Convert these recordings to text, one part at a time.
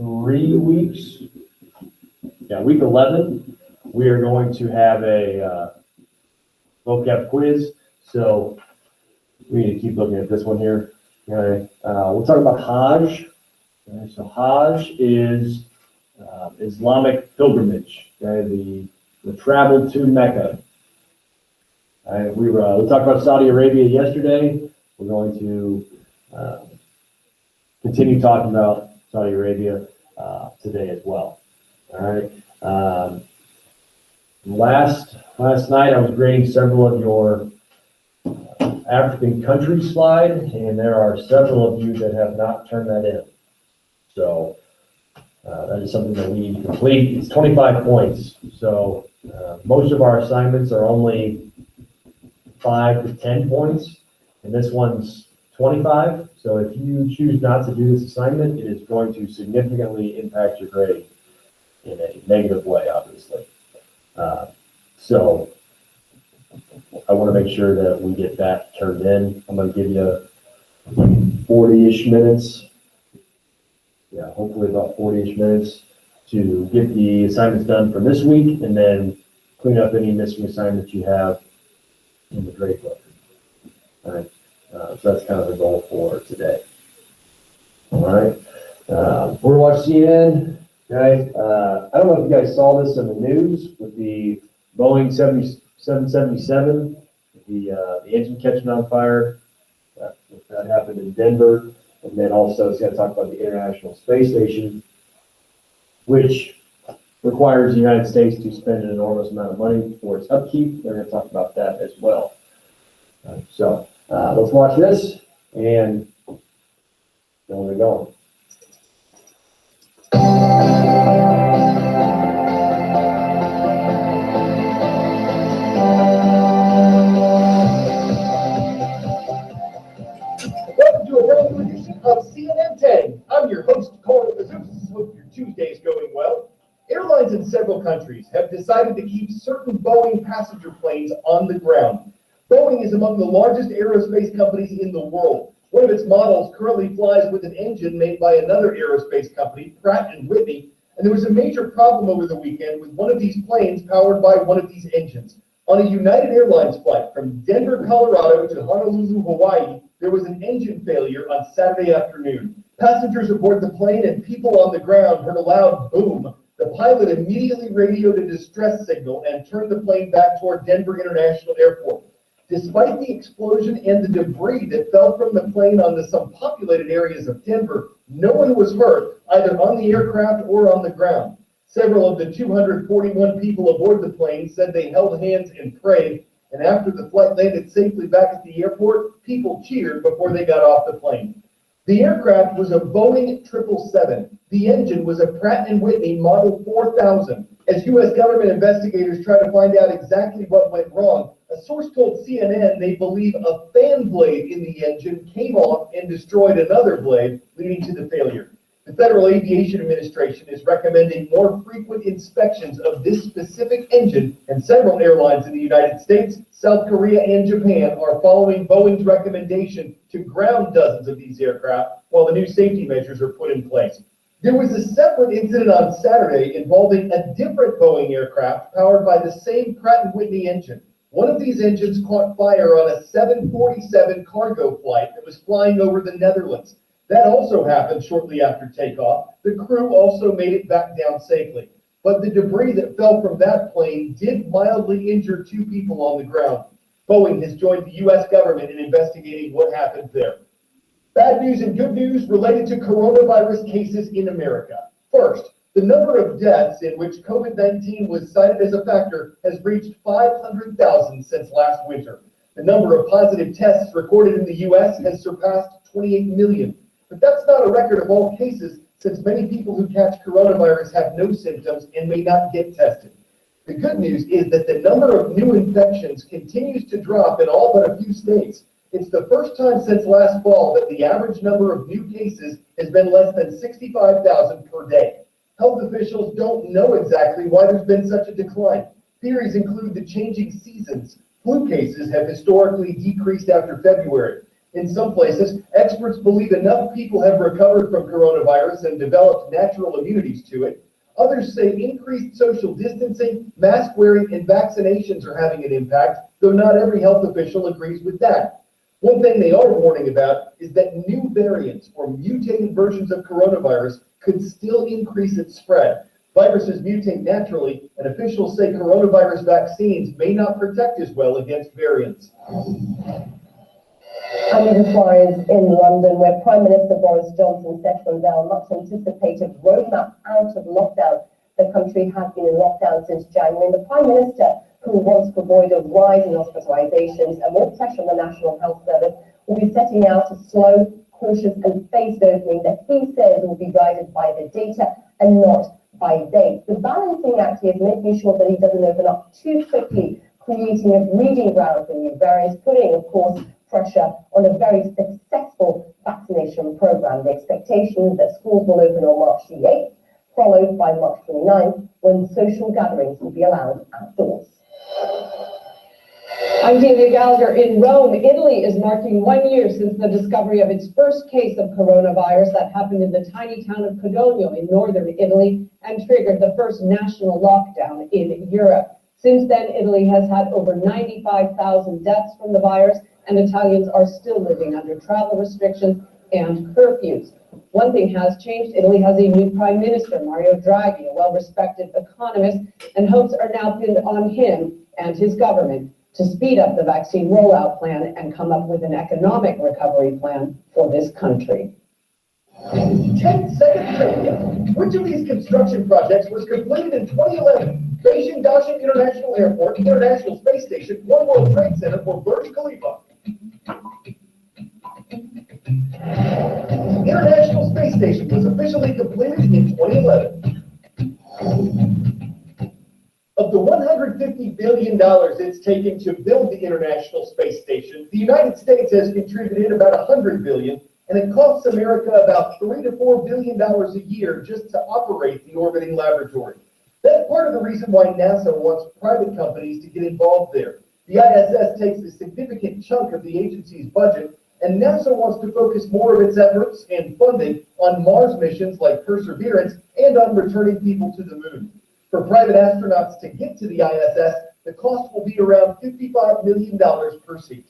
3 weeks, week 11, we are going to have a vocab quiz. So we need to keep looking at this one here. Okay. We'll talk about Hajj. Okay. So Hajj is Islamic pilgrimage. Okay. The travel to Mecca. We talked about Saudi Arabia yesterday. We're going to continue talking about Saudi Arabia today as well. All right. Last night I was grading several of your African country slide, and there are several of you that have not turned that in. So that is something that we need to complete. It's 25 points. So most of our assignments are only 5 to 10 points, and this one's 25. So if you choose not to do this assignment, it is going to significantly impact your grade in a negative way, obviously. So I want to make sure that we get that turned in. I'm going to give you 40-ish minutes. Yeah, hopefully about 40-ish minutes to get the assignments done for this week, and then clean up any missing assignments you have in the grade book. All right. So that's kind of the goal for today. All right. We're watching CNN. Okay. I don't know if you guys saw this in the news with the Boeing 777, the engine catching on fire. That happened in Denver. And then also it's going to talk about the International Space Station, which requires the United States to spend an enormous amount of money for its upkeep. They're going to talk about that as well. So let's watch this and then we're going. Welcome to a brand new edition of CNN 10. I'm your host, Corey Mazouz. Hope your Tuesday's going well. Airlines in several countries have decided to keep certain Boeing passenger planes on the ground. Boeing is among the largest aerospace companies in the world. One of its models currently flies with an engine made by another aerospace company, Pratt & Whitney, and there was a major problem over the weekend with one of these planes powered by one of these engines. On a United Airlines flight from Denver, Colorado to Honolulu, Hawaii, there was an engine failure on Saturday afternoon. Passengers aboard the plane and people on the ground heard a loud boom. The pilot immediately radioed a distress signal and turned the plane back toward Denver International Airport. Despite the explosion and the debris that fell from the plane onto some populated areas of Denver, no one was hurt, either on the aircraft or on the ground. Several of the 241 people aboard the plane said they held hands and prayed, and after the flight landed safely back at the airport, people cheered before they got off the plane. The aircraft was a Boeing 777. The engine was a Pratt & Whitney Model 4000. As U.S. government investigators try to find out exactly what went wrong, a source told CNN they believe a fan blade in the engine came off and destroyed another blade, leading to the failure. The Federal Aviation Administration is recommending more frequent inspections of this specific engine, and several airlines in the United States, South Korea, and Japan are following Boeing's recommendation to ground dozens of these aircraft while the new safety measures are put in place. There was a separate incident on Saturday involving a different Boeing aircraft powered by the same Pratt & Whitney engine. One of these engines caught fire on a 747 cargo flight that was flying over the Netherlands. That also happened shortly after takeoff. The crew also made it back down safely. But the debris that fell from that plane did mildly injure 2 people on the ground. Boeing has joined the U.S. government in investigating what happened there. Bad news and good news related to coronavirus cases in America. First, the number of deaths in which COVID-19 was cited as a factor has reached 500,000 since last winter. The number of positive tests recorded in the U.S. has surpassed 28 million. But that's not a record of all cases, since many people who catch coronavirus have no symptoms and may not get tested. The good news is that the number of new infections continues to drop in all but a few states. It's the first time since last fall that the average number of new cases has been less than 65,000 per day. Health officials don't know exactly why there's been such a decline. Theories include the changing seasons. Flu cases have historically decreased after February. In some places, experts believe enough people have recovered from coronavirus and developed natural immunities to it. Others say increased social distancing, mask wearing, and vaccinations are having an impact, though not every health official agrees with that. One thing they are warning about is that new variants or mutated versions of coronavirus could still increase its spread. Viruses mutate naturally, and officials say coronavirus vaccines may not protect as well against variants. I'm Edith Flores in London, where Prime Minister Boris Johnson set to unveil a much anticipated roadmap out of lockdown. The country has been in lockdown since January, and the Prime Minister, who wants to avoid a rise in hospitalizations and more pressure on the National Health Service, will be setting out a slow, cautious and phased opening that he says will be guided by the data and not by dates. The balancing act here is making sure that he doesn't open up too quickly, creating a breeding ground for new variants, putting, of course, pressure on a very successful vaccination program. The expectation is that schools will open on March the 8th, followed by March 29th, when social gatherings will be allowed outdoors. I'm Delia Gallagher in Rome. Italy is marking 1 year since the discovery of its first case of coronavirus that happened in the tiny town of Codogno in northern Italy and triggered the first national lockdown in Europe. Since then, Italy has had over 95,000 deaths from the virus, and Italians are still living under travel restrictions and curfews. One thing has changed. Italy has a new prime minister, Mario Draghi, a well-respected economist, and hopes are now pinned on him and his government to speed up the vaccine rollout plan and come up with an economic recovery plan for this country. 10-second trivia. Which of these construction projects was completed in 2011? Beijing Daxing International Airport, International Space Station, One World Trade Center, or Burj Khalifa? International Space Station was officially completed in 2011. Of the $150 billion it's taken to build the International Space Station, the United States has contributed about $100 billion, and it costs America about $3 to $4 billion a year just to operate the orbiting laboratory. That's part of the reason why NASA wants private companies to get involved there. The ISS takes a significant chunk of the agency's budget, and NASA wants to focus more of its efforts and funding on Mars missions like Perseverance and on returning people to the moon. For private astronauts to get to the ISS, the cost will be around $55 million per seat.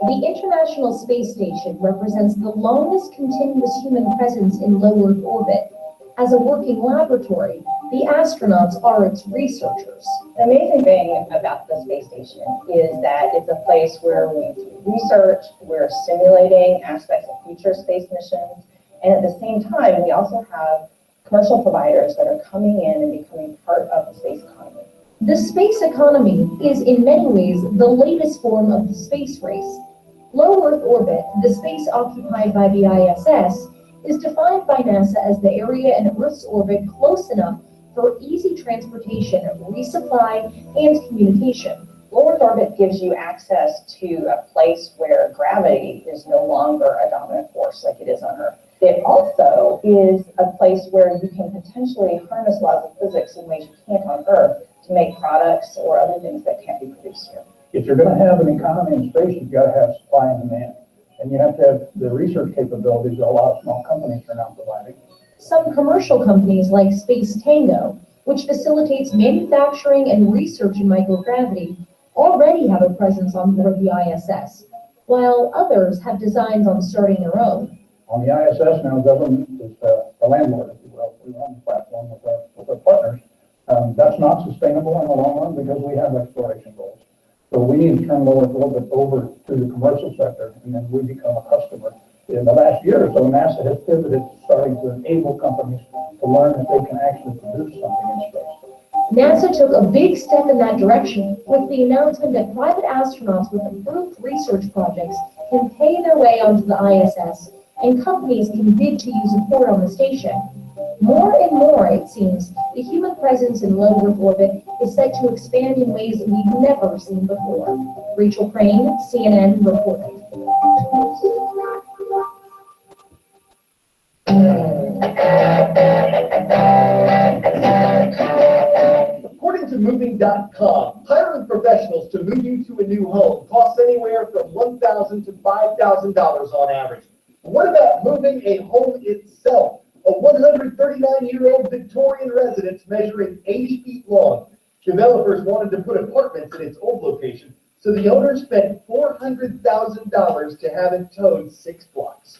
The International Space Station represents the longest continuous human presence in low Earth orbit. As a working laboratory, the astronauts are its researchers. The amazing thing about the space station is that it's a place where we do research, we're simulating aspects of future space missions, and at the same time, we also have commercial providers that are coming in and becoming part of the space economy. The space economy is in many ways the latest form of the space race. Low Earth orbit, the space occupied by the ISS, is defined by NASA as the area in Earth's orbit close enough for easy transportation, resupply, and communication. Low Earth orbit gives you access to a place where gravity is no longer a dominant force like it is on Earth. It also is a place where you can potentially harness laws of physics in ways you can't on Earth to make products or other things that can't be produced here. If you're going to have an economy in space, you've got to have supply and demand. And you have to have the research capabilities that a lot of small companies are now providing. Some commercial companies like Space Tango, which facilitates manufacturing and research in microgravity, already have a presence on board the ISS, while others have designs on starting their own. On the ISS now, government is the landlord, if you will. We run the platform with our partners. That's not sustainable in the long run because we have exploration goals. So we need to turn low Earth orbit over to the commercial sector, and then we become a customer. In the last year or so, NASA has pivoted, starting to enable companies to learn that they can actually produce something in space. NASA took a big step in that direction with the announcement that private astronauts with approved research projects can pay their way onto the ISS, and companies can bid to use a port on the station. More and more, it seems, the human presence in low Earth orbit is set to expand in ways that we've never seen before. Rachel Crane, CNN, reporting. According to Moving.com, hiring professionals to move you to a new home costs anywhere from $1,000 to $5,000 on average. What about moving a home itself? A 139-year-old Victorian residence measuring 80 feet long. Developers wanted to put apartments in its old location, so the owner spent $400,000 to have it towed 6 blocks.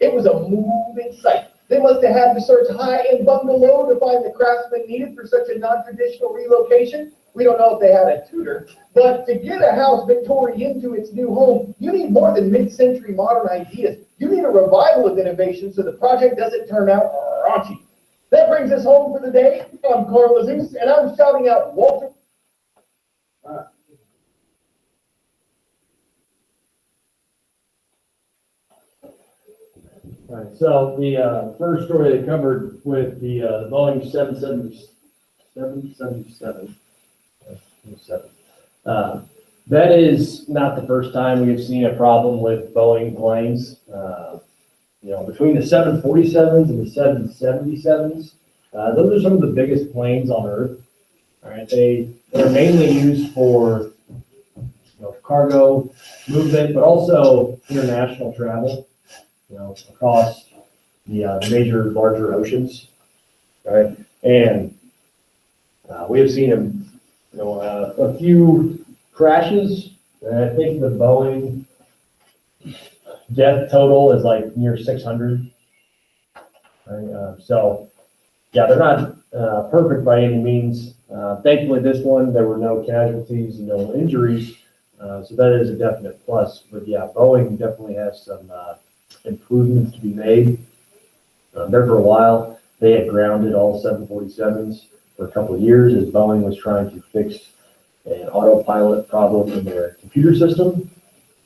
It was a moving sight. They must have had to search high and bungle low to find the craftsmen needed for such a non-traditional relocation. We don't know if they had a tutor, but to get a house Victorian into its new home, you need more than mid-century modern ideas. You need a revival of innovation so the project doesn't turn out raunchy. That brings us home for the day. I'm Carl Azus, and I'm shouting out Walter. All right, so the first story they covered with the Boeing 777, that is not the first time we've seen a problem with Boeing planes. Between the 747s and the 777s, those are some of the biggest planes on Earth. All right, they're mainly used for cargo movement, but also international travel. Across the major, larger oceans, right? And we have seen a few crashes. And I think the Boeing death total is like near 600. Right? So, yeah, they're not perfect by any means. Thankfully, this one, there were no casualties and no injuries. So that is a definite plus. But yeah, Boeing definitely has some improvements to be made. There for a while, they had grounded all 747s for a couple of years as Boeing was trying to fix an autopilot problem in their computer system.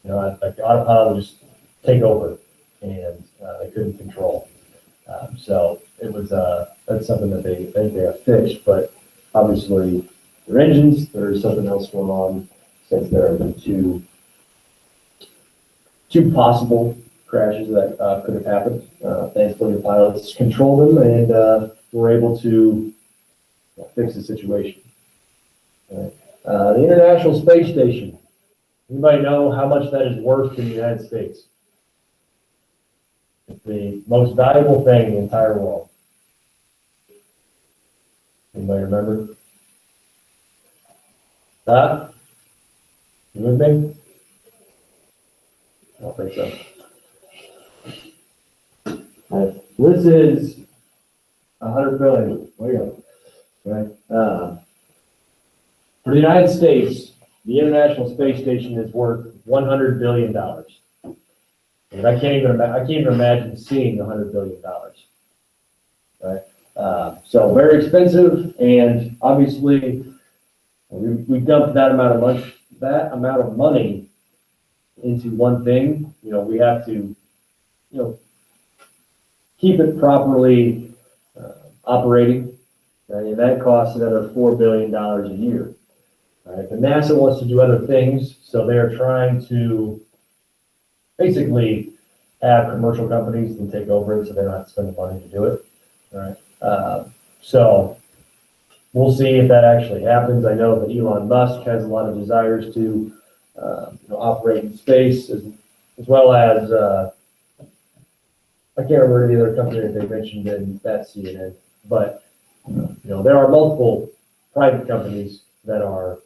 Like the autopilot would just take over and they couldn't control. So it was that's something that they have fixed, but obviously their engines, there's something else going on since there have been two possible crashes that could have happened. Thankfully, the pilots controlled them and were able to fix the situation. Right. The International Space Station. Anybody know how much that is worth in the United States? It's the most valuable thing in the entire world. Anybody remember? You with me? I don't think so. This is 100 billion. There you go. Right. For the United States, the International Space Station is worth $100 billion. And I can't even imagine seeing $100 billion. Right. So very expensive, and obviously we dumped that amount of money into one thing. We have to, keep it properly operating, and that costs another $4 billion a year. Right? But NASA wants to do other things, so they're trying to basically have commercial companies and take over it, so they don't have to spend the money to do it. Right? So we'll see if that actually happens. I know that Elon Musk has a lot of desires to operate in space, as well as I can't remember the other company that they mentioned in that CNN, but there are multiple private companies that are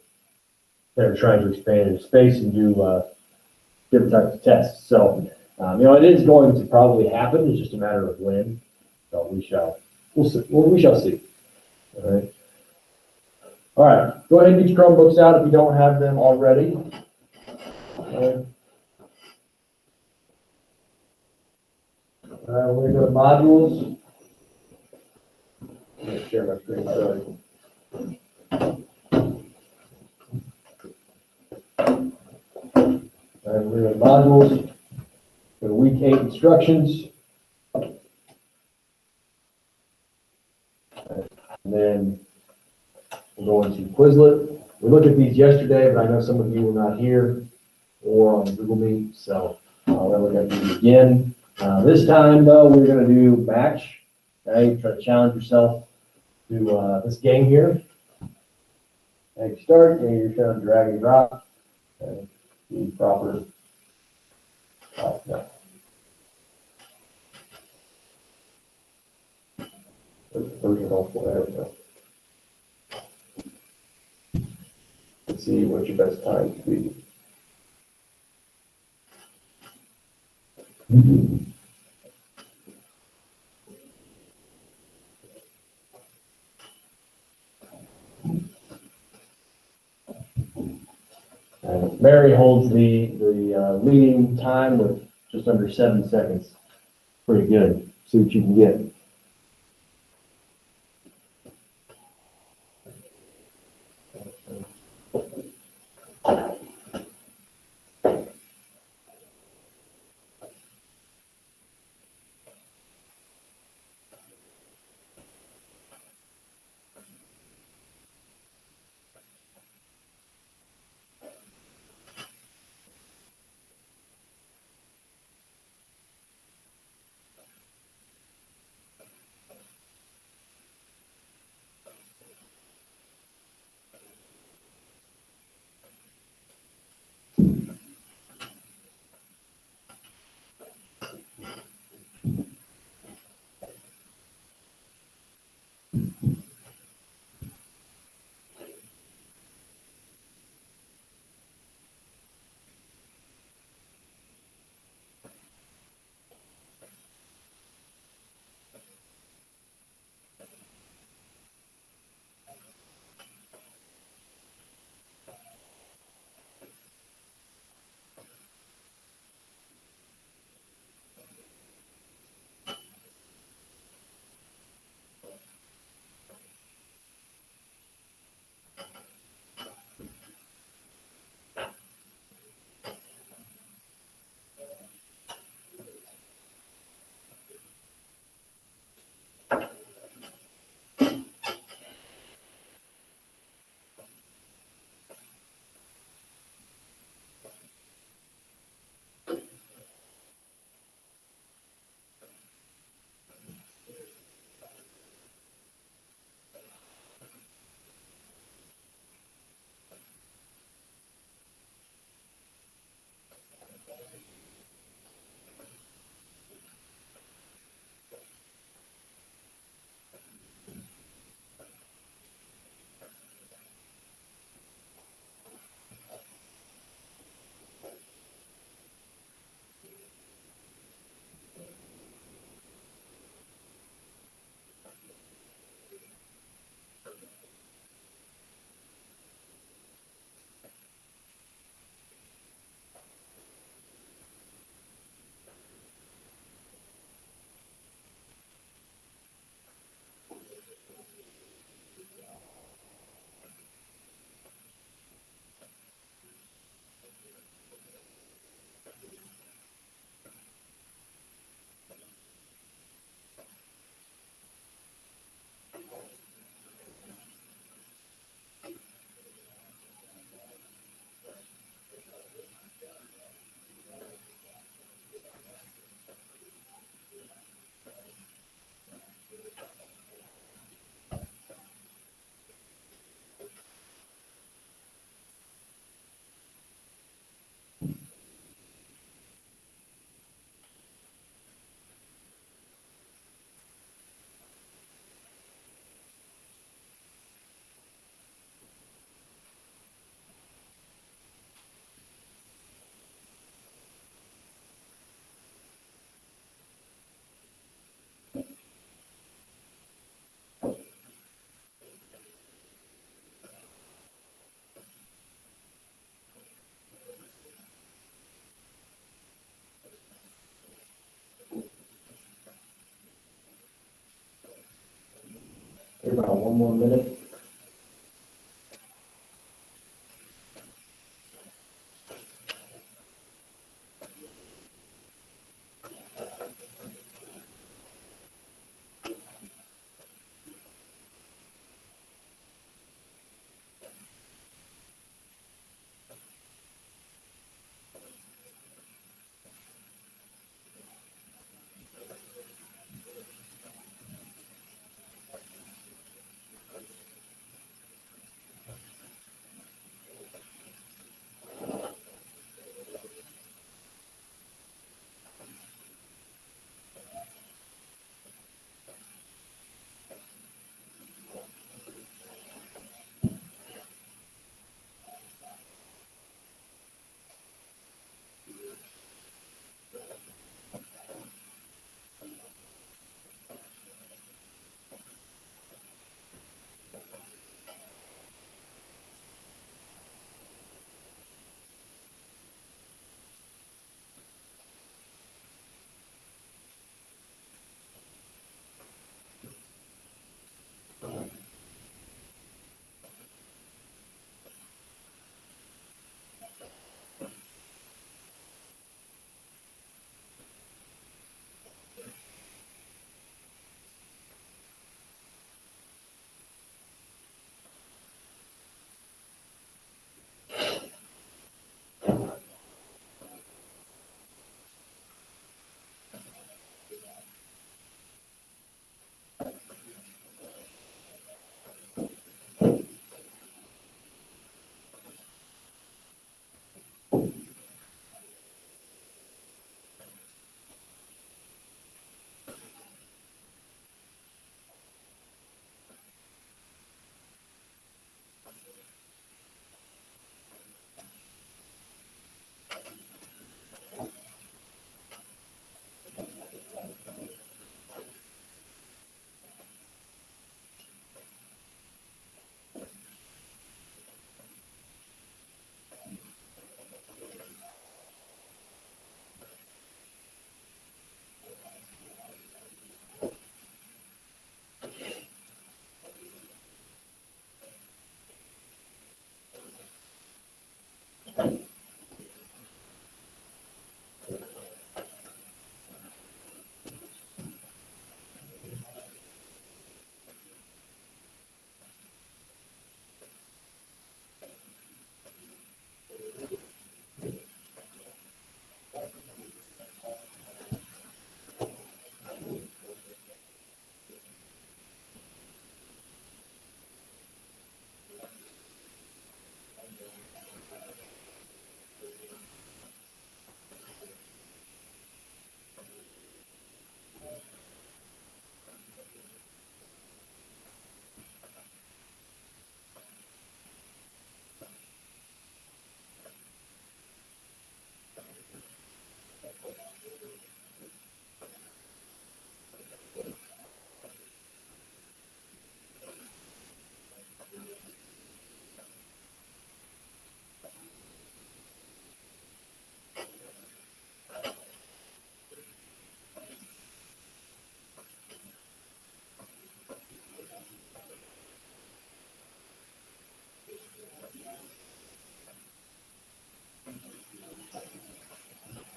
trying to expand into space and do different types of tests. So, it is going to probably happen. It's just a matter of when. So we shall see. All right. All right. Go ahead and get your Chromebooks out if you don't have them already. All right, we're going to go to modules. I'm going to share my screen. Sorry. All right, we're going to modules. Go to week 8 instructions. And then we'll go into Quizlet. We looked at these yesterday, but I know some of you were not here or on Google Meet, so I'll look at these again. This time, though, we're going to do match. Okay, try to challenge yourself to this game here. And you start, and you're trying to drag and drop. Okay, the proper. No. Original, there we go. Let's see what your best time to be. And Mary holds the leading time with just under 7 seconds. Pretty good. See what you can get. one more minute.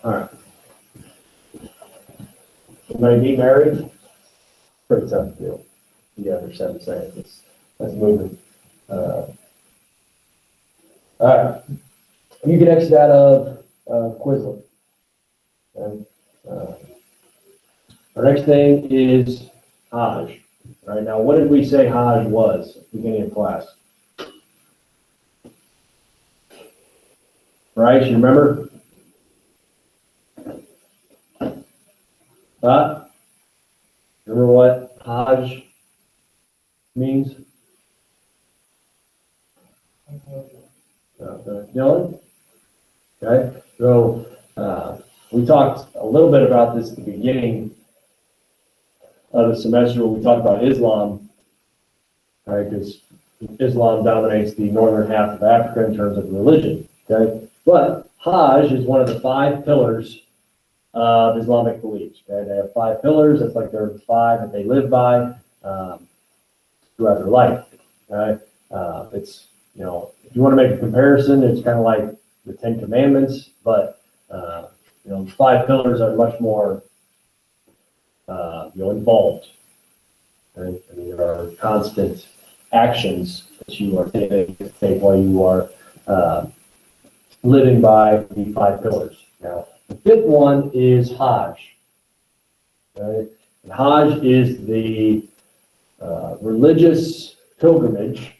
All right. Somebody be married? Pretty tough deal. You understand what I'm saying? That's moving. All right. You can exit out of Quizlet. Okay. Our next thing is Hajj. All right, now what did we say Hajj was at the beginning of class? Right, you remember? Huh? Remember what Hajj means? Dylan? Okay, so we talked a little bit about this at the beginning of the semester when we talked about Islam, right? Because Islam dominates the northern half of Africa in terms of religion, okay? But Hajj is one of the 5 pillars of Islamic beliefs, okay? They have 5 pillars, that's like their 5 that they live by. throughout their life. Right? It's, you know, if you want to make a comparison, it's kind of like the Ten Commandments, but you know, the 5 pillars are much more you know, involved. Right? I mean, there are constant actions that you are take while you are living by the 5 pillars. Now, the 5th one is Hajj. Right? And Hajj is the religious pilgrimage.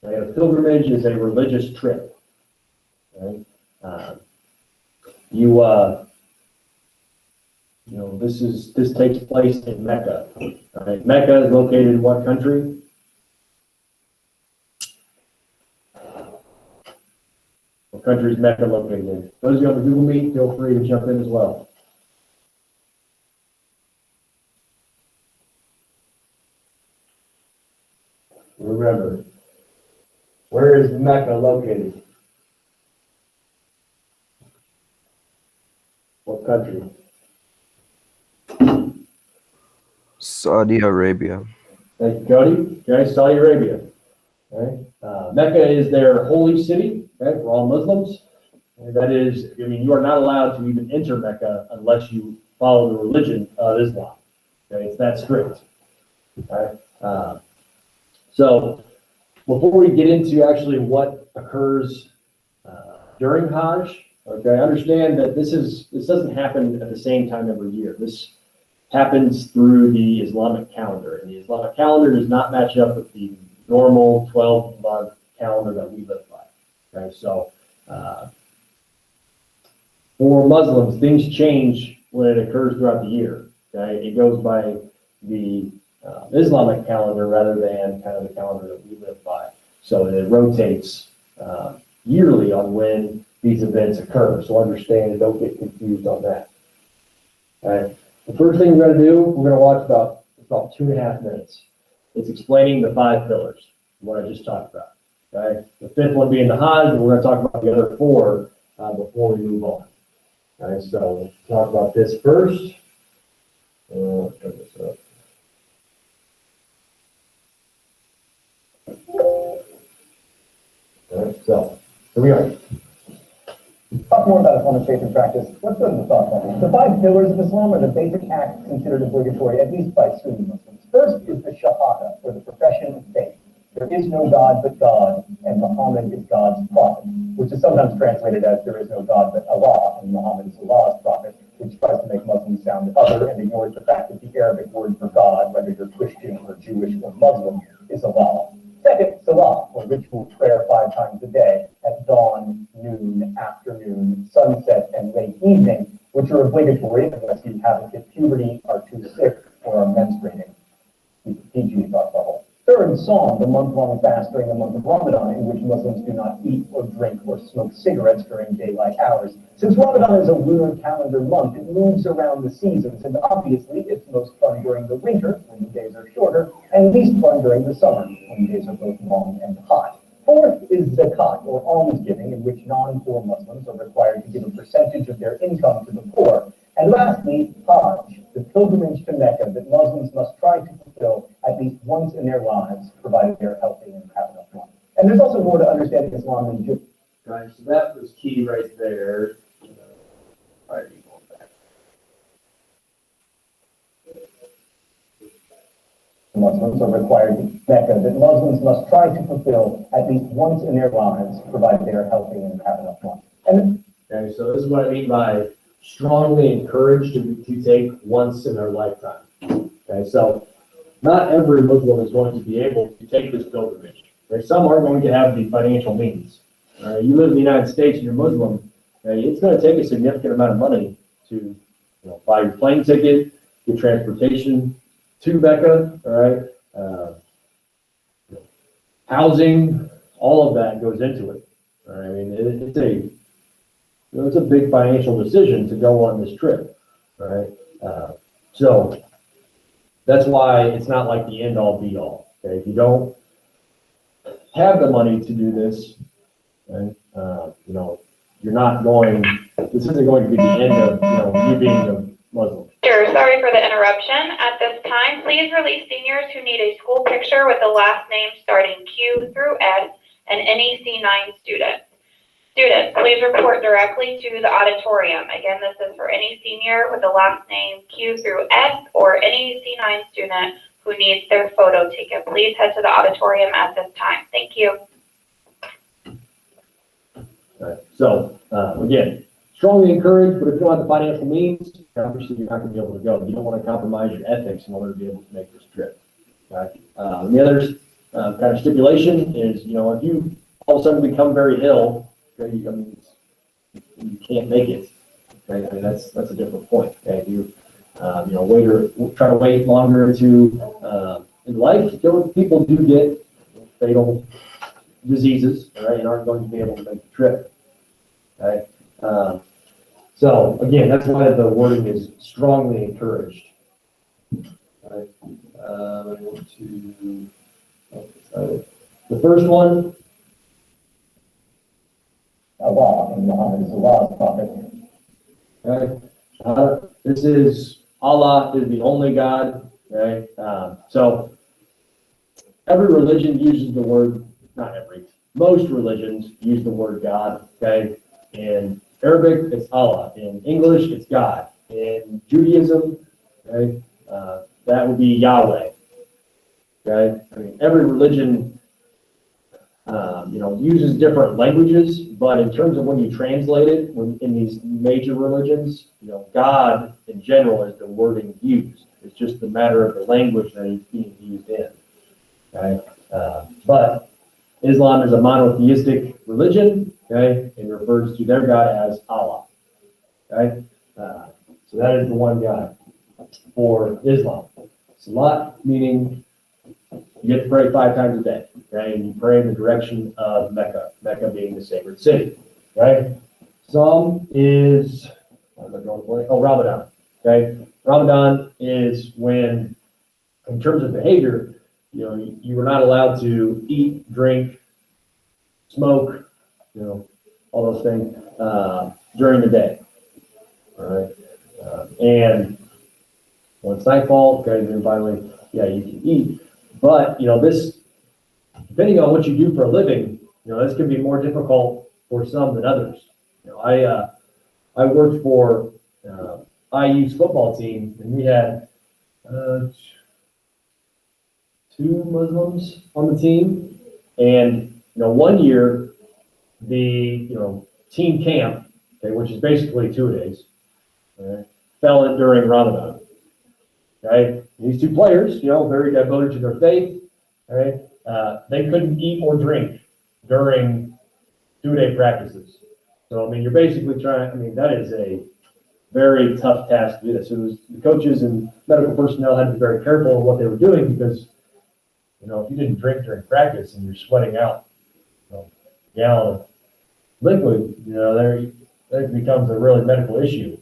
Right? A pilgrimage is a religious trip. Right? You know, this takes place in Mecca. Right? Mecca is located in what country? What country is Mecca located in? Those of you on the Google Meet, feel free to jump in as well. Remember, where is Mecca located? What country? Saudi Arabia. Thank you, Cody. Okay, Saudi Arabia. Okay. Mecca is their holy city, okay, for all Muslims. And that is, I mean, you are not allowed to even enter Mecca unless you follow the religion of Islam. Okay, it's that strict. Okay. So before we get into actually what occurs during Hajj, okay, understand that this doesn't happen at the same time every year. This happens through the Islamic calendar, and the Islamic calendar does not match up with the normal 12-month calendar that we live by. Okay, so for Muslims, things change when it occurs throughout the year. Okay, it goes by the Islamic calendar rather than kind of the calendar that we live by. So it rotates yearly on when these events occur. So understand and don't get confused on that. All right. The first thing we're going to do, we're going to watch about 2.5 minutes. It's explaining the 5 pillars, what I just talked about. Okay. The 5th one being the Hajj, and we're going to talk about the other 4 before we move on. All right. So let's talk about this first. Let's turn this up. All right, so here we are. Talk more about Islamic faith and practice. Let's go to the thought bubble. The 5 pillars of Islam are the basic acts considered obligatory, at least by Sunni Muslims. First is the Shahada, or the profession of faith. There is no God but God, and Muhammad is God's prophet, which is sometimes translated as there is no God but Allah, and Muhammad is Allah's prophet, which tries to make Muslims sound other and ignores the fact that the Arabic word for God, whether you're Christian or Jewish or Muslim, is Allah. Second, Salah, or ritual prayer 5 times a day, at dawn, noon, afternoon, sunset, and late evening, which are obligatory unless you haven't hit puberty, are too sick, or are menstruating. Keep the PG thought bubble. Third, Psalm, the month-long fast during the month of Ramadan, in which Muslims do not eat or drink or smoke cigarettes during daylight hours. Since Ramadan is a lunar calendar month, it moves around the seasons, and obviously it's most fun during the winter, when the days are shorter, and least fun during the summer, when the days are both long and hot. Fourth is zakat, or almsgiving, in which non-poor Muslims are required to give a percentage of their income to the poor. And lastly, Hajj, the pilgrimage to Mecca that Muslims must try to fulfill at least once in their lives, provided they're healthy and have enough money. And there's also more to understanding Islam than just. Right, so that was key right there. All right, going back. Muslims are required to Mecca that Muslims must try to fulfill at least once in their lives, provided they are healthy and have enough money. And Okay, so this is what I mean by strongly encouraged to take once in their lifetime. Okay, so not every Muslim is going to be able to take this pilgrimage. Okay, some are going to have the financial means. You live in the United States and you're Muslim, okay, it's going to take a significant amount of money to buy your plane ticket, your transportation to Mecca, all right? Housing, all of that goes into it. All right? I mean, it's a big financial decision to go on this trip, all right? So that's why it's not like the end all be all. Okay, if you don't have the money to do this, okay, you're not going. This isn't going to be the end of you being a Muslim. Sure, sorry for the interruption. At this time, please release seniors who need a school picture with the last name starting Q through S and any C9 students. Students, please report directly to the auditorium. Again, this is for any senior with the last name Q through S or any C9 student who needs their photo taken. Please head to the auditorium at this time. Thank you. All right. So, again, strongly encouraged, but if you don't have the financial means, obviously you're not going to be able to go. You don't want to compromise your ethics in order to be able to make this trip. Okay? The other kind of stipulation is, if you all of a sudden become very ill, okay, you can't make it. Okay? I mean, that's a different point. Okay? If you, try to wait longer into in life, people do get fatal diseases, right, and aren't going to be able to make the trip. Okay? So again, that's why the wording is strongly encouraged. All right. I want to the first one. Allah, and Muhammad is Allah's prophet. Okay. This is Allah is the only God. Okay. So every religion uses the word, not every, most religions use the word God. Okay. In Arabic, it's Allah. In English, it's God. In Judaism, okay, that would be Yahweh. Okay, I mean, every religion, uses different languages, but in terms of when you translate it, in these major religions, God in general is the wording used. It's just a matter of the language that it's being used in. Okay, but Islam is a monotheistic religion. Okay, it refers to their God as Allah. Okay, so that is the one God for Islam. Salat meaning you get to pray 5 times a day. Okay, and you pray in the direction of Mecca. Mecca being the sacred city. Right. Some is Ramadan. Okay, Ramadan is when, in terms of behavior, you were not allowed to eat, drink, smoke, all those things during the day. All right. And when it's nightfall, okay, then finally, you can eat. But, this, depending on what you do for a living, this can be more difficult for some than others. I worked for IU's football team, and we had 2 Muslims on the team. And, one year, the team camp, okay, which is basically 2 days, fell in during Ramadan. Okay, these 2 players, very devoted to their faith. Okay, they couldn't eat or drink during 2-day practices. So you're basically trying. That is a very tough task to do this. So the coaches and medical personnel had to be very careful of what they were doing because, if you didn't drink during practice and you're sweating out a gallon of liquid, there becomes a really medical issue.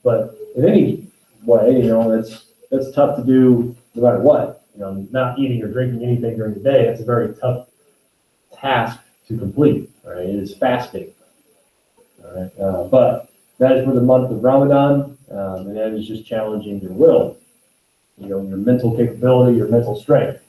But in any way, that's tough to do no matter what. Not eating or drinking anything during the day, that's a very tough task to complete. Right? It is fasting. All right. But that is for the month of Ramadan, and that is just challenging your will, your mental capability, your mental strength.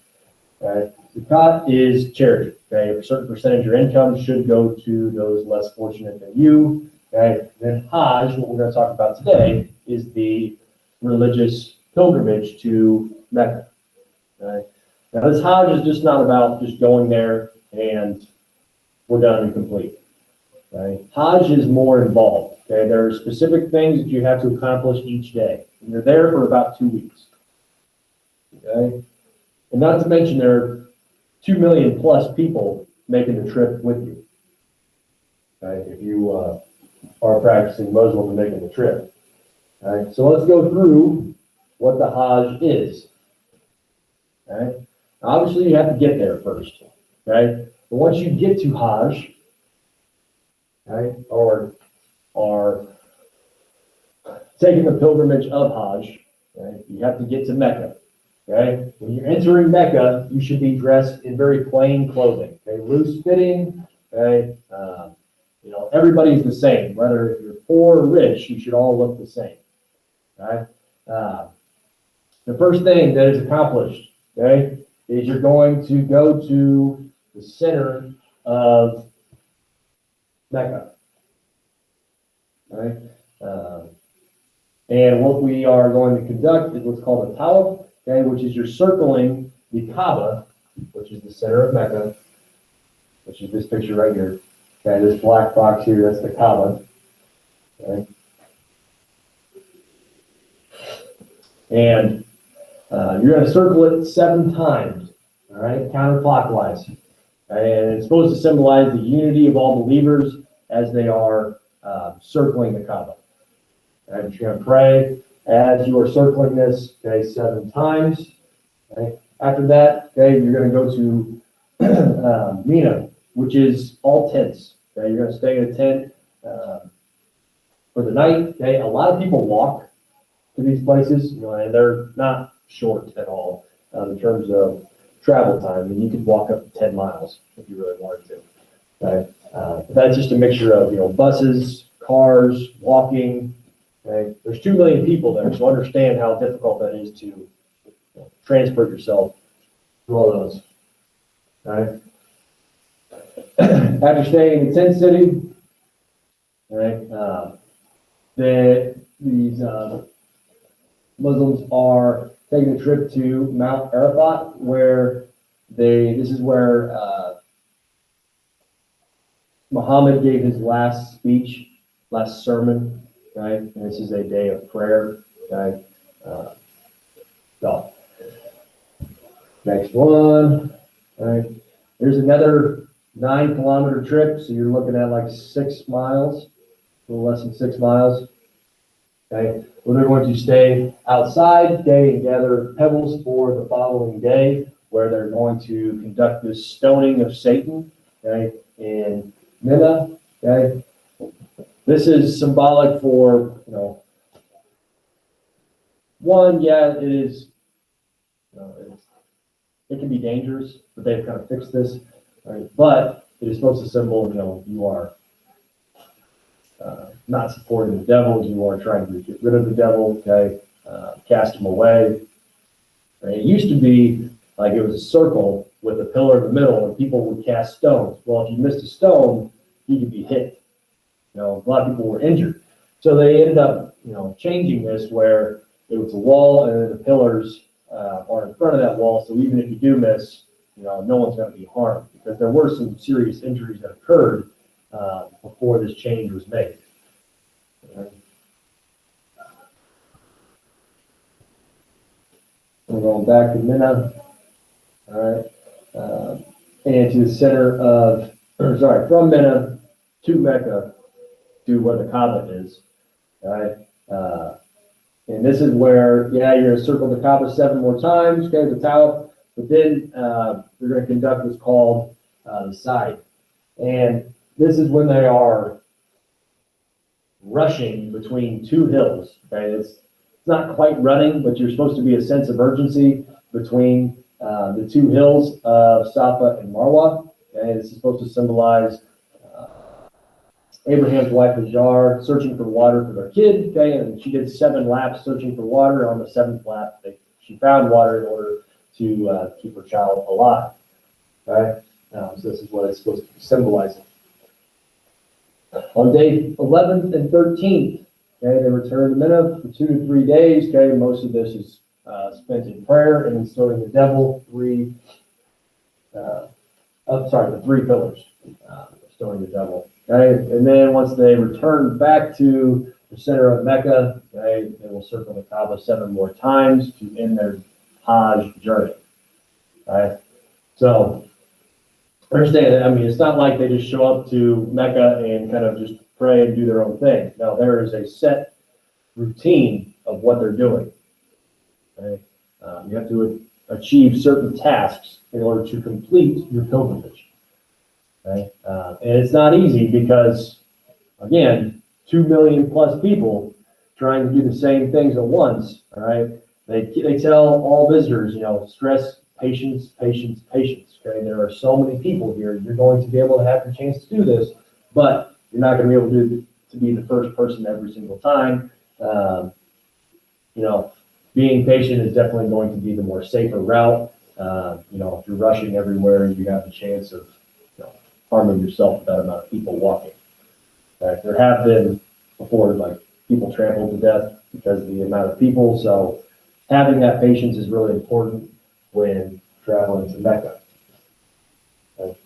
Right? Zakat is charity. Okay, a certain percentage of your income should go to those less fortunate than you. Okay, then Hajj, what we're going to talk about today, is the religious pilgrimage to Mecca. Okay, now this Hajj is just not about just going there and we're done and complete. Okay, Hajj is more involved. Okay, there are specific things that you have to accomplish each day, and you're there for about 2 weeks. Okay, and not to mention there are 2 million plus people making the trip with you. Okay, if you are practicing Muslim and making the trip. Okay, so let's go through what the Hajj is. Okay, obviously you have to get there first. Okay, but once you get to Hajj, okay, or taking the pilgrimage of Hajj, okay, you have to get to Mecca. Okay, when you're entering Mecca, you should be dressed in very plain clothing. Okay, loose fitting. Okay, everybody's the same. Whether you're poor or rich, you should all look the same. right? The first thing that is accomplished, okay, is you're going to go to the center of Mecca, right? And what we are going to conduct is what's called a tawaf, okay, which is you're circling the Kaaba, which is the center of Mecca, which is this picture right here. Okay, this black box here, that's the Kaaba. Okay. And you're going to circle it 7 times, all right, counterclockwise. And it's supposed to symbolize the unity of all believers as they are circling the Kaaba. And you're going to pray as you are circling this, okay, 7 times. Okay. After that, okay, you're going to go to Mina, which is all tents. Okay, you're going to stay in a tent for the night. Okay, a lot of people walk to these places, you know, and they're not short at all in terms of travel time. I mean, you could walk up to 10 miles if you really wanted to. Okay, that's just a mixture of, you know, buses, cars, walking. Okay, there's 2 million people there, so understand how difficult that is to, you know, transport yourself through all those. All right. After staying in the tent city, all right, these Muslims are taking a trip to Mount Arafat, where this is where Muhammad gave his last speech, last sermon, right? And this is a day of prayer, okay? So, next one, all right? There's another 9-kilometer trip, so you're looking at like 6 miles, a little less than 6 miles. Okay, well, they're going to stay outside today and gather pebbles for the following day, where they're going to conduct this stoning of Satan, okay, in Mina, okay. This is symbolic for, you know, one, yeah, it is, you know, it can be dangerous, but they've kind of fixed this, right? But it is supposed to symbol, you know, you are not supporting the devil, you are trying to get rid of the devil, okay, cast him away. Right? It used to be like it was a circle with a pillar in the middle, and people would cast stones. Well, if you missed a stone, you could be hit. You know, a lot of people were injured. So they ended up, you know, changing this where it was a wall and then the pillars are in front of that wall. So even if you do miss, you know, no one's going to be harmed, because there were some serious injuries that occurred before this change was made. Okay. We're going back to Mina, all right, and to the center of, from Mina to Mecca, to where the Kaaba is, all right, and this is where, yeah, you're going to circle the Kaaba 7 more times, okay, the Tawaf, but then you're going to conduct what's called the Side, and this is when they are rushing between 2 hills, okay, it's not quite running, but you're supposed to be a sense of urgency between the 2 hills of Safa and Marwa. Okay, this is supposed to symbolize Abraham's wife Hajar searching for water for their kid. Okay, and she did 7 laps searching for water. On the 7th lap, she found water in order to keep her child alive. Okay, so this is what it's supposed to be symbolizing. On day 11th and 13th, okay, they return to Mina for 2 to 3 days. Okay, most of this is spent in prayer and stoning the devil. The 3 pillars, stoning the devil. Okay, and then once they return back to the center of Mecca, okay, they will circle the Kaaba 7 more times to end their Hajj journey. Right, so understand that. I mean, it's not like they just show up to Mecca and kind of just pray and do their own thing. No, there is a set routine of what they're doing. Okay? You have to achieve certain tasks in order to complete your pilgrimage. Okay? And it's not easy because, again, 2 million plus people trying to do the same things at once. All right, they tell all visitors, you know, stress, patience, patience, patience. Okay, there are so many people here. You're going to be able to have your chance to do this, but you're not going to be able to be the first person every single time. being patient is definitely going to be the more safer route. If you're rushing everywhere, you have the chance of, harming yourself with that amount of people walking. There have been before, like, people trampled to death because of the amount of people. So having that patience is really important when traveling to Mecca. Okay.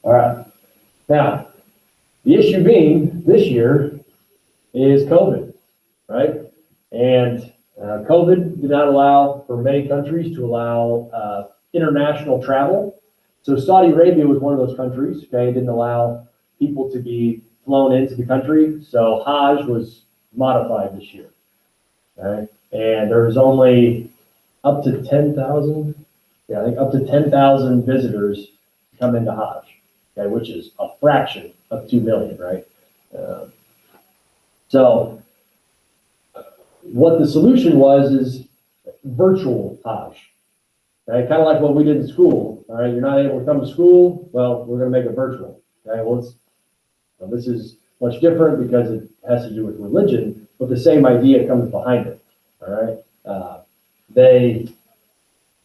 All right. Now, the issue being this year is COVID, right? And COVID did not allow for many countries to allow international travel. So Saudi Arabia was one of those countries, okay, didn't allow people to be flown into the country. So Hajj was modified this year, okay? And there was only up to 10,000, I think up to 10,000 visitors come into Hajj, okay, which is a fraction of 2 million, right? So what the solution was is virtual Hajj. Okay, kind of like what we did in school. All right, you're not able to come to school. Well, we're going to make it virtual. Okay, well, this is much different because it has to do with religion, but the same idea comes behind it. All right, they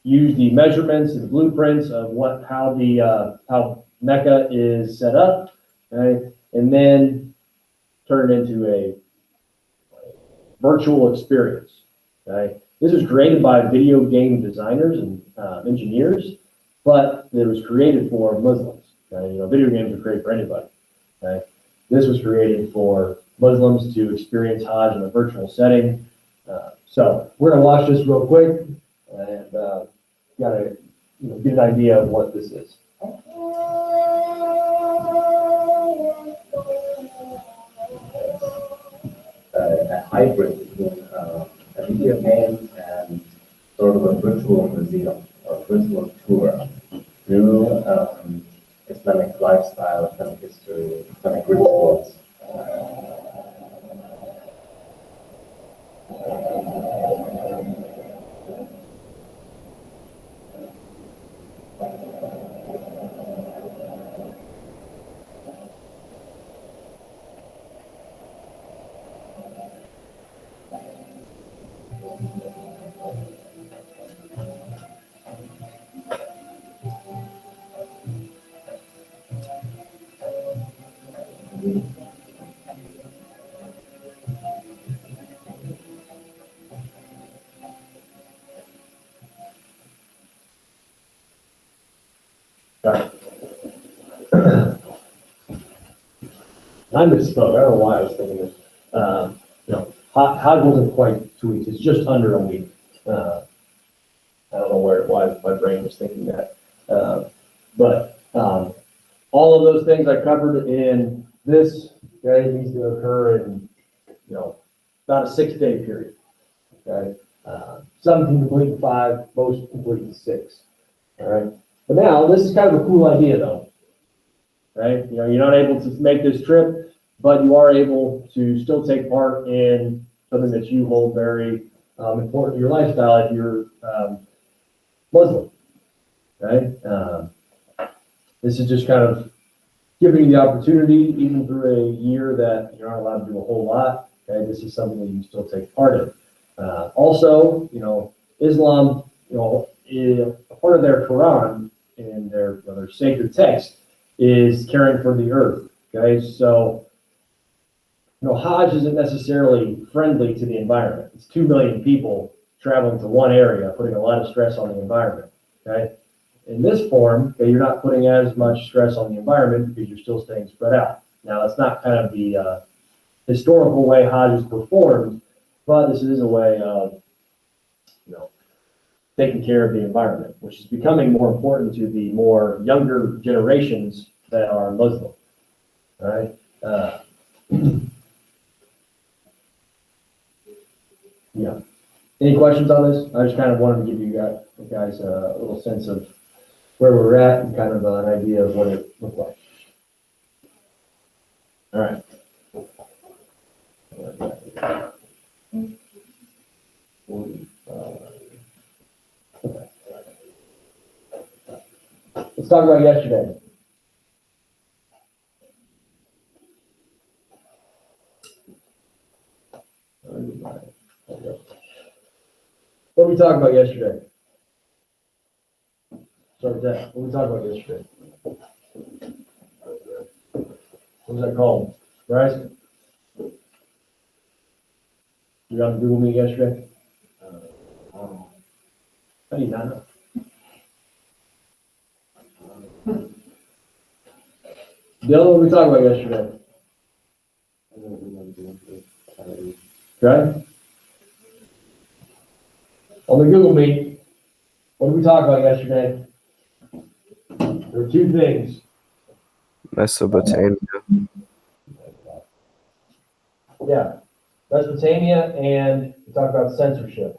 use the measurements and the blueprints of how Mecca is set up, right, and then turn it into a virtual experience. Okay. This was created by video game designers and engineers, but it was created for Muslims. Okay? Video games are created for anybody. Okay? This was created for Muslims to experience Hajj in a virtual setting. So we're going to watch this real quick and get an idea of what this is. A hybrid between a video game and sort of a virtual museum or virtual tour through Islamic lifestyle, Islamic history, Islamic rituals. I misspoke. I don't know why I was thinking this. Hajj wasn't quite 2 weeks. It's just under a week. I don't know why my brain was thinking that. But all of those things I covered in this, okay, needs to occur in, about a 6-day period. Okay. Some can complete in 5, most complete in 6. All right. But now this is kind of a cool idea though. Right? You're not able to make this trip, but you are able to still take part in something that you hold very important in your lifestyle if you're Muslim. Okay? This is just kind of giving you the opportunity, even through a year that you're not allowed to do a whole lot. Okay? This is something that you can still take part in. Also, Islam, a part of their Quran and their sacred text is caring for the earth. Okay, so Hajj isn't necessarily friendly to the environment. It's 2 million people traveling to one area, putting a lot of stress on the environment. Okay, in this form, okay, you're not putting as much stress on the environment because you're still staying spread out. Now, that's not kind of the historical way Hajj is performed, but this is a way of taking care of the environment, which is becoming more important to the more younger generations that are Muslim. All right. Yeah. Any questions on this? I just kind of wanted to give you guys a little sense of where we're at and kind of an idea of what it looked like. All right. Okay. Let's talk about yesterday. we talk about yesterday? Start with that. What did we talk about yesterday? What was that called? Bryce? You got on Google Meet yesterday? How do you not know? Dylan, what did we talk about yesterday? Okay? On the Google Meet, what did we talk about yesterday? There were two things. Mesopotamia. Yeah, Mesopotamia, and we talked about censorship.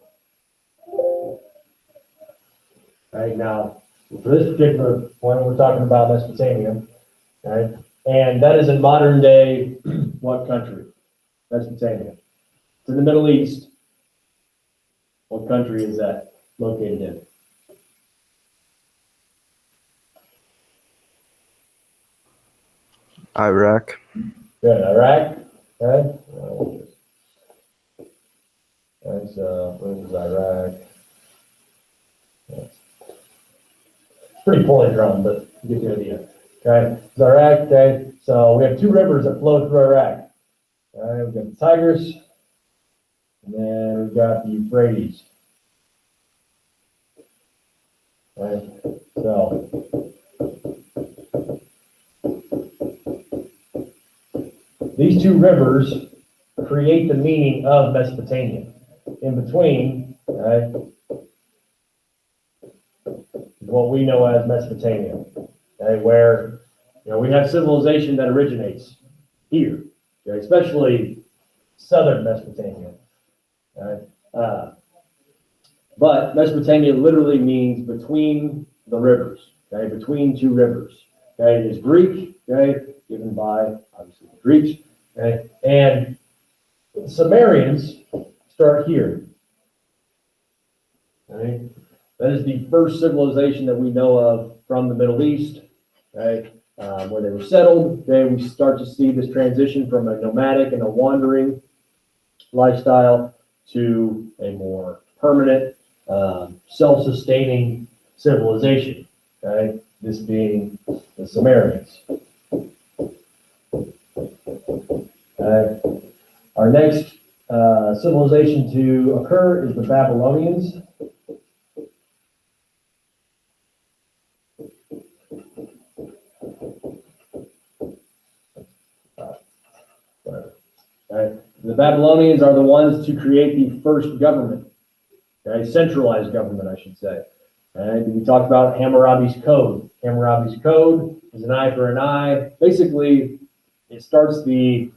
Right now, for this particular point, we're talking about Mesopotamia, right? And that is in modern day, what country? Mesopotamia. It's in the Middle East. What country is that located in? Iraq. Good, Iraq, okay? That's, where was Iraq? Yeah. Pretty poorly drawn, but you get the idea. Okay, it's Iraq, okay? So we have two rivers that flow through Iraq. All right, we've got the Tigris, and then we've got the Euphrates. Right, so these two rivers create the meaning of Mesopotamia. In between, right, is what we know as Mesopotamia, okay, where we have civilization that originates here, okay, especially southern Mesopotamia. Right? But Mesopotamia literally means between the rivers, okay, between two rivers. Okay, it is Greek, okay, given by obviously the Greeks, okay, and the Sumerians start here. Okay, that is the first civilization that we know of from the Middle East, okay, where they were settled. Okay, we start to see this transition from a nomadic and a wandering lifestyle to a more permanent, self-sustaining civilization. Okay, this being the Sumerians. Our next civilization to occur is the Babylonians. Okay. The Babylonians are the ones to create the first government, okay, centralized government, I should say. And we talked about Hammurabi's Code. Hammurabi's Code is an eye for an eye. Basically, it starts the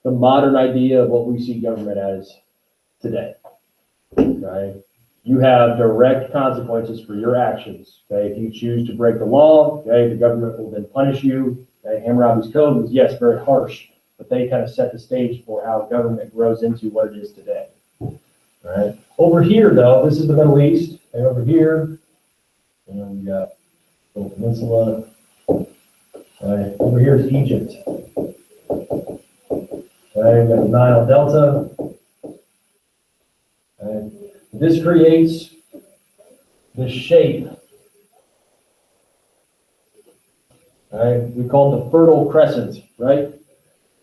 modern idea of what we see government as today. Okay? You have direct consequences for your actions. Okay? If you choose to break the law, okay, the government will then punish you. Okay? Hammurabi's Code was, yes, very harsh, but they kind of set the stage for how government grows into what it is today. All right? Over here, though, this is the Middle East, and over here, we got the peninsula. Over here is Egypt. Okay, we got the Nile Delta. Okay. This creates the shape. Okay. We call it the Fertile Crescent, right?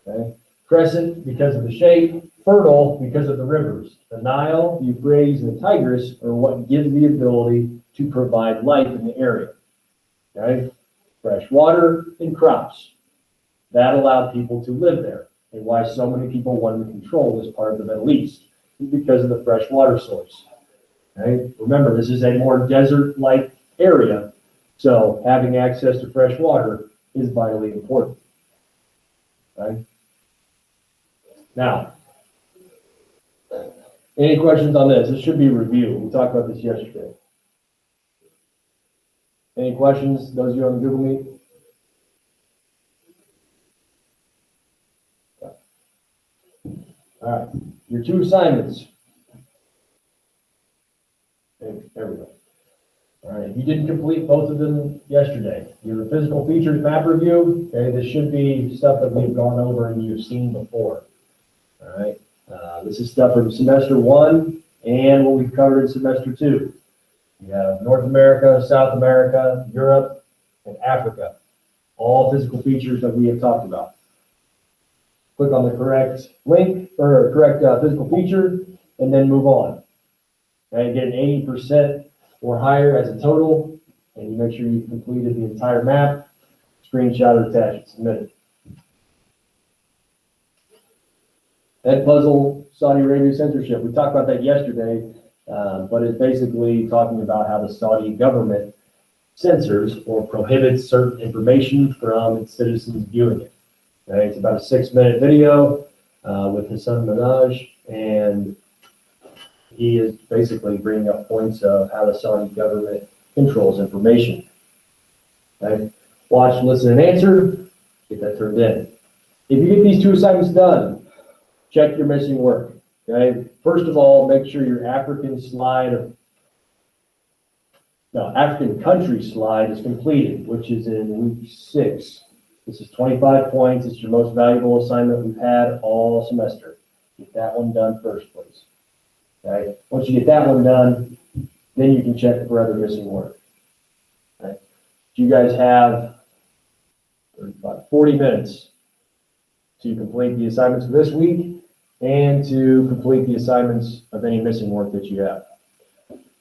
Okay. Crescent because of the shape, fertile because of the rivers. The Nile, the Euphrates, and the Tigris are what gives the ability to provide life in the area. Okay? Fresh water and crops. That allowed people to live there. And why so many people wanted to control this part of the Middle East is because of the fresh water source. Okay? Remember, this is a more desert-like area, so having access to fresh water is vitally important. Okay? Now, any questions on this? This should be a review. We talked about this yesterday. Any questions, those of you on Google Meet? All right, your two assignments. There we go. All right, you didn't complete both of them yesterday. Your physical features map review, okay, this should be stuff that we've gone over and you've seen before. All right, this is stuff from semester 1 and what we've covered in semester 2. You have North America, South America, Europe, and Africa. All physical features that we have talked about. Click on the correct link or correct physical feature and then move on. Okay, get an 80% or higher as a total, and you make sure you've completed the entire map, screenshot or attach it, submit it. That puzzle, Saudi Arabia censorship, we talked about that yesterday, but it's basically talking about how the Saudi government censors or prohibits certain information from its citizens viewing it. Okay, it's about a 6-minute video with Hassan Minhaj, and he is basically bringing up points of how the Saudi government controls information. Okay, watch, listen, and answer. Get that turned in. If you get these 2 assignments done, check your missing work. Okay, first of all, make sure your African country slide is completed, which is in week 6. This is 25 points. It's your most valuable assignment we've had all semester. Get that one done first, please. Okay. Once you get that one done, then you can check for other missing work. Okay. You guys have about 40 minutes to complete the assignments for this week and to complete the assignments of any missing work that you have.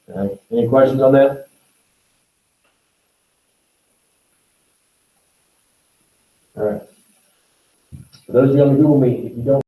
Okay. Any questions on that? All right. For those of you on the Google Meet, if you don't